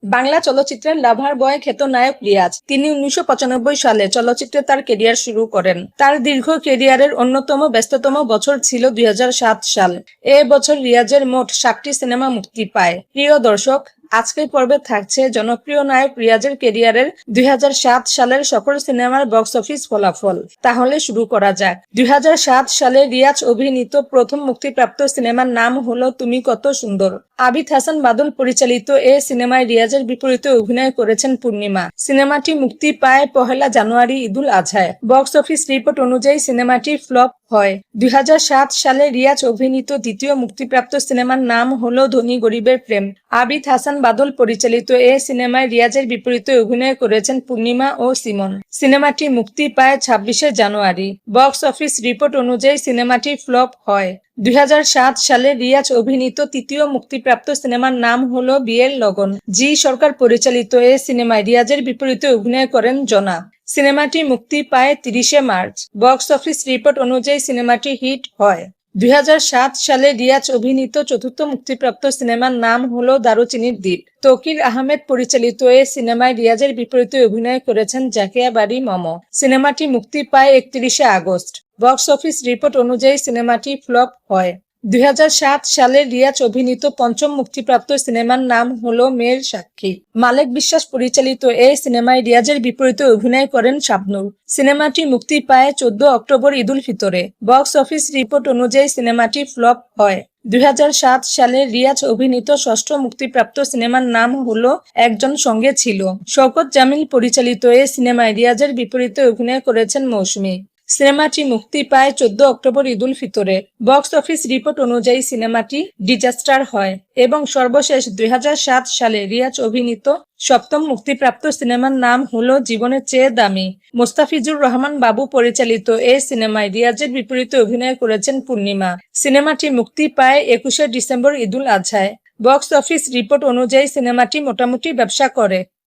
বাংলা চলচ্চিত্রের লাভার বয় খ্যাত নায়ক রিয়াজ। তিনি 1995 সালে চলচ্চিত্রে তার ক্যারিয়ার শুরু করেন। তার দীর্ঘ ক্যারিয়ারের অন্যতম ব্যস্ততম বছর ছিল 2007 সাল। এ বছর রিয়াজের মোট 7টি সিনেমা মুক্তি পায়। প্রিয় দর্শক, আজকের পর্বে থাকছে জনপ্রিয় নায়ক রিয়াজের ক্যারিয়ারের 2007 সালের সকল সিনেমার বক্স অফিস ফলাফল। তাহলে শুরু করা যাক। 2007 সালে রিয়াজ অভিনীত প্রথম মুক্তিপ্রাপ্ত সিনেমার নাম হলো তুমি কত সুন্দর। আবিদ হাসান বাদল পরিচালিত এ সিনেমায় রিয়াজের বিপরীতে অভিনয় করেছেন পূর্ণিমা। সিনেমাটি মুক্তি পায় 1 জানুয়ারি ঈদুল আজহায়। বক্স অফিস রিপোর্ট অনুযায়ী সিনেমাটি ফ্লপ হয়। 2007 সালে রিয়াজ অভিনীত দ্বিতীয় মুক্তিপ্রাপ্ত সিনেমার নাম হলো ধনী গরিবের প্রেম। আবিদ হাসান বাদল পরিচালিত এ সিনেমায় রিয়াজের বিপরীতে অভিনয় করেছেন পূর্ণিমা ও সিমন। সিনেমাটি মুক্তি পায় 26 জানুয়ারি। বক্স অফিস রিপোর্ট অনুযায়ী সিনেমাটি ফ্লপ হয়। 2007 সালে রিয়াজ অভিনীত তৃতীয় মুক্তিপ্রাপ্ত সিনেমার নাম হলো বিয়ের লগন। জি সরকার পরিচালিত এ সিনেমায় রিয়াজের বিপরীতে অভিনয় করেন জনা। সিনেমাটি মুক্তি পায় 30 মার্চ। বক্স অফিস রিপোর্ট অনুযায়ী সিনেমাটি হিট হয়। 2007 সালে রিয়াজ অভিনীত চতুর্থ মুক্তিপ্রাপ্ত সিনেমার নাম হলো দারুচিনির দ্বীপ। তৌকির আহমেদ পরিচালিত এ সিনেমায় রিয়াজের বিপরীতে অভিনয় করেছেন জাকিয়া বাড়ি মম। সিনেমাটি মুক্তি পায় 31 আগস্ট। বক্স অফিস রিপোর্ট অনুযায়ী সিনেমাটি ফ্লপ হয়। 2007 সালে রিয়াজ অভিনীত পঞ্চম মুক্তিপ্রাপ্ত সিনেমার নাম হলো মেয়ের সাক্ষী। মালেক বিশ্বাস পরিচালিত এই সিনেমায় রিয়াজের বিপরীতে অভিনয় করেন শাবনূর। সিনেমাটি মুক্তি পায় 14 অক্টোবর ঈদুল ফিতরে। বক্স অফিস রিপোর্ট অনুযায়ী সিনেমাটি ফ্লপ হয়। 2007 সালে রিয়াজ অভিনীত ষষ্ঠ মুক্তিপ্রাপ্ত সিনেমার নাম হলো একজন সঙ্গে ছিল। শওকত জামিল পরিচালিত এই সিনেমায় রিয়াজের বিপরীতে অভিনয় করেছেন মৌসুমী। সিনেমাটি মুক্তি পায় 14 অক্টোবর ঈদুল ফিতরে। বক্স অফিস রিপোর্ট অনুযায়ী সিনেমাটি ডিজাস্টার হয়। এবং সর্বশেষ 2007 সালে রিয়াজ অভিনীত সপ্তম মুক্তিপ্রাপ্ত সিনেমার নাম হলো জীবনের চেয়ে দামি। মোস্তাফিজুর রহমান বাবু পরিচালিত এই সিনেমায় রিয়াজের বিপরীতে অভিনয় করেছেন পূর্ণিমা। সিনেমাটি মুক্তি পায় 21 ডিসেম্বর ঈদুল আজহায়। বক্স অফিস রিপোর্ট অনুযায়ী সিনেমাটি মোটামুটি ব্যবসা করে।